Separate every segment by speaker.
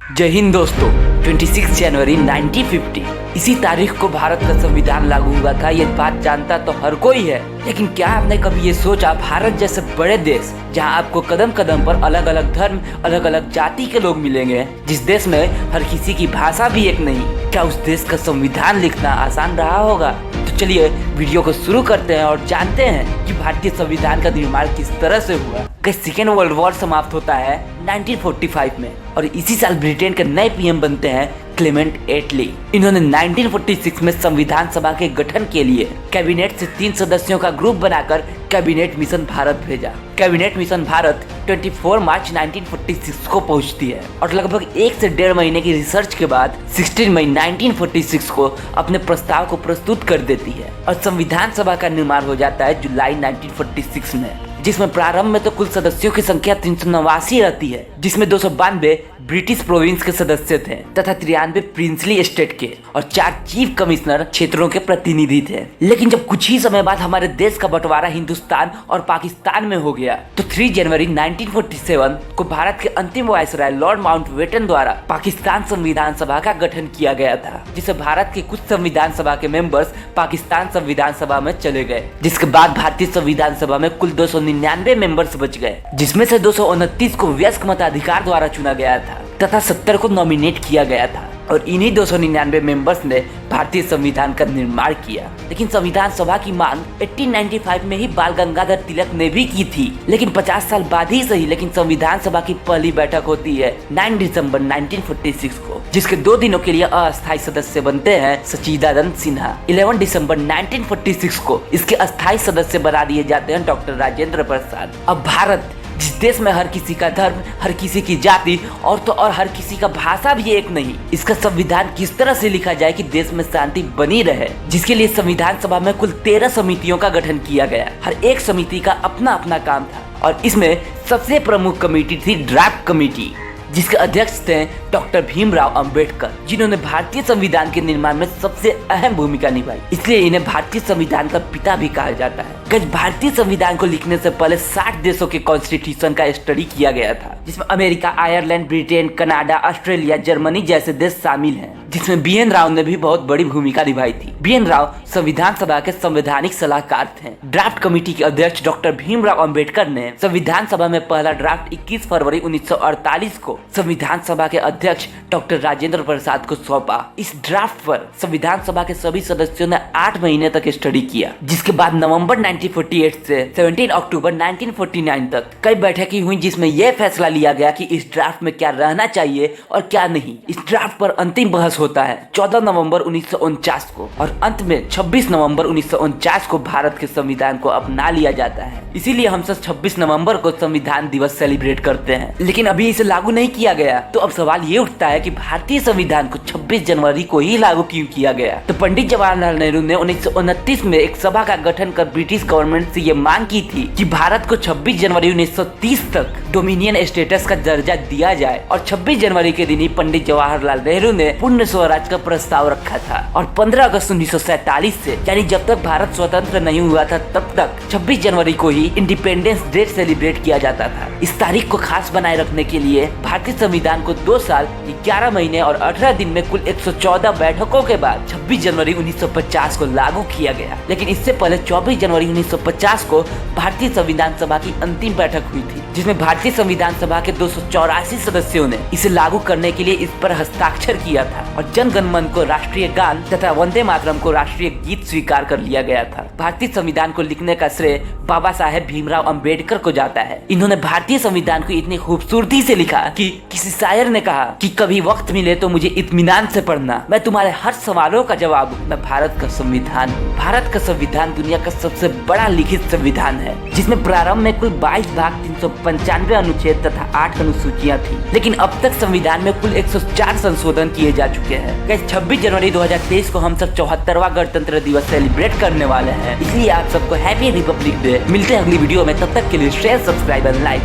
Speaker 1: जय हिंद दोस्तों। 26 जनवरी 1950 इसी तारीख को भारत का संविधान लागू हुआ था। ये बात जानता तो हर कोई है, लेकिन क्या आपने कभी ये सोचा, भारत जैसे बड़े देश जहां आपको कदम कदम पर अलग अलग धर्म, अलग अलग जाति के लोग मिलेंगे, जिस देश में हर किसी की भाषा भी एक नहीं, क्या उस देश का संविधान लिखना आसान रहा होगा? तो चलिए वीडियो को शुरू करते हैं और जानते हैं कि भारतीय संविधान का निर्माण किस तरह से हुआ। सेकेंड वर्ल्ड वॉर समाप्त होता है 1945 में और इसी साल ब्रिटेन के नए पीएम बनते हैं क्लेमेंट एटली। इन्होंने 1946 में संविधान सभा के गठन के लिए कैबिनेट से 3 सदस्यों का ग्रुप बनाकर कैबिनेट मिशन भारत भेजा। कैबिनेट मिशन भारत 24 मार्च 1946 को पहुंचती है और लगभग 1 से 1.5 महीने की रिसर्च के बाद 16 मई 1946 को अपने प्रस्ताव को प्रस्तुत कर देती है और संविधान सभा का निर्माण हो जाता है जुलाई 1946 में, जिसमें प्रारंभ में तो कुल सदस्यों की संख्या 389 रहती है, जिसमें 292 ब्रिटिश प्रोविंस के सदस्य थे तथा 93 प्रिंसली स्टेट के और 4 चीफ कमिश्नर क्षेत्रों के प्रतिनिधि थे। लेकिन जब कुछ ही समय बाद हमारे देश का बंटवारा हिंदुस्तान और पाकिस्तान में हो गया तो 3 जनवरी 1947 को भारत के अंतिम वायसराय लॉर्ड माउंटबेटन द्वारा पाकिस्तान संविधान सभा का गठन किया गया था, जिसे भारत के कुछ संविधान सभा के मेंबर्स पाकिस्तान संविधान सभा में चले गए। जिसके बाद भारतीय संविधान सभा में कुल 299 मेंबर्स बच गए, जिसमें से 229 को वयस्क मताधिकार द्वारा चुना गया था तथा 70 को नॉमिनेट किया गया था और इन्हीं 299 मेंबर्स ने भारतीय संविधान का निर्माण किया। लेकिन संविधान सभा की मांग 1895 में ही बाल गंगाधर तिलक ने भी की थी, लेकिन 50 साल बाद ही सही, लेकिन संविधान सभा की पहली बैठक होती है 9 दिसंबर 1946 को, जिसके 2 दिनों के लिए अस्थायी सदस्य बनते हैं सच्चिदानंद सिन्हा। 11 दिसंबर 1946 को इसके अस्थायी सदस्य बना दिए जाते हैं डॉक्टर राजेंद्र प्रसाद। अब भारत जिस देश में हर किसी का धर्म, हर किसी की जाति और तो और हर किसी का भाषा भी एक नहीं, इसका संविधान किस तरह से लिखा जाए कि देश में शांति बनी रहे, जिसके लिए संविधान सभा में कुल 13 समितियों का गठन किया गया। हर एक समिति का अपना अपना काम था और इसमें सबसे प्रमुख कमेटी थी ड्राफ्ट कमेटी, जिसके अध्यक्ष थे डॉक्टर भीमराव अंबेडकर, जिन्होंने भारतीय संविधान के निर्माण में सबसे अहम भूमिका निभाई। इसलिए इन्हें भारतीय संविधान का पिता भी कहा जाता है। भारतीय संविधान को लिखने से पहले 60 देशों के कॉन्स्टिट्यूशन का स्टडी किया गया था, जिसमें America, Ireland, Britain, Canada, Australia, Germany जैसे देश शामिल हैं, जिसमें BN राव ने भी बहुत बड़ी भूमिका निभाई थी। BN राव संविधान सभा के संवैधानिक सलाहकार थे। ड्राफ्ट कमेटी के अध्यक्ष डॉक्टर भीमराव अंबेडकर ने संविधान सभा में पहला ड्राफ्ट 21 फरवरी 1948 को संविधान सभा के अध्यक्ष डॉक्टर राजेंद्र प्रसाद को सौंपा। इस ड्राफ्ट पर संविधान सभा के सभी सदस्यों ने 8 महीने तक स्टडी किया, जिसके बाद नवंबर 1948 से 17 अक्टूबर 1949 तक कई बैठकें हुई, जिसमें यह फैसला लिया गया कि इस ड्राफ्ट में क्या रहना चाहिए और क्या नहीं। इस ड्राफ्ट पर अंतिम बहस होता है 14 नवंबर 1949 को और अंत में 26 नवंबर 1949 को भारत के संविधान को अपना लिया जाता है। इसीलिए हम सब 26 नवंबर को संविधान दिवस सेलिब्रेट करते हैं। लेकिन अभी इसे लागू नहीं किया गया, तो अब सवाल ये उठता है कि भारतीय संविधान को 26 जनवरी को ही लागू क्यों किया गया? तो पंडित जवाहरलाल नेहरू ने 1929 में एक सभा का गठन कर ब्रिटिश गवर्नमेंट से ये मांग की थी कि भारत को 26 जनवरी 1930 तक डोमिनियन स्टेटस का दर्जा दिया जाए और 26 जनवरी के दिन ही पंडित जवाहरलाल नेहरू ने पूर्ण स्वराज का प्रस्ताव रखा था और 15 अगस्त 1947 से, यानी जब तक भारत स्वतंत्र नहीं हुआ था तब तक 26 जनवरी को ही इंडिपेंडेंस डे सेलिब्रेट किया जाता था। इस तारीख को खास बनाए रखने के लिए भारतीय संविधान को 2 साल 11 महीने और 18 दिन में कुल 114 बैठकों के बाद 26 जनवरी 1950 को लागू किया गया। लेकिन इससे पहले 24 जनवरी 1950 को भारतीय संविधान सभा की अंतिम बैठक हुई थी, जिसमें भारतीय संविधान सभा के 284 सदस्यों ने इसे लागू करने के लिए इस पर हस्ताक्षर किया था और जन गण मन को राष्ट्रीय गान तथा वंदे मातरम को राष्ट्रीय गीत स्वीकार कर लिया गया था। भारतीय संविधान को लिखने का श्रेय बाबा साहेब भीमराव अंबेडकर को जाता है। इन्होंने भारतीय संविधान को इतनी खूबसूरती से लिखा कि किसी शायर ने कहा कि कभी वक्त मिले तो मुझे इत्मीनान से पढ़ना, मैं तुम्हारे हर सवालों का जवाब हूँ, मैं भारत का संविधान हूँ। भारत का संविधान दुनिया का सबसे बड़ा लिखित संविधान है, जिसमें प्रारंभ में कुल 22 भाग, 395 अनुच्छेद तथा 8 अनुसूचियाँ थी। लेकिन अब तक संविधान में कुल 104 संशोधन किए जा चुके हैं। 26 जनवरी 2023 को हम सब 74वां गणतंत्र दिवस सेलिब्रेट करने वाले हैं, इसलिए आप सबको हैप्पी रिपब्लिक डे। मिलते हैं अगली वीडियो में, तब तक के लिए शेयर, सब्सक्राइब एंड लाइक।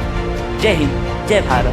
Speaker 1: जय हिंद, जय भारत।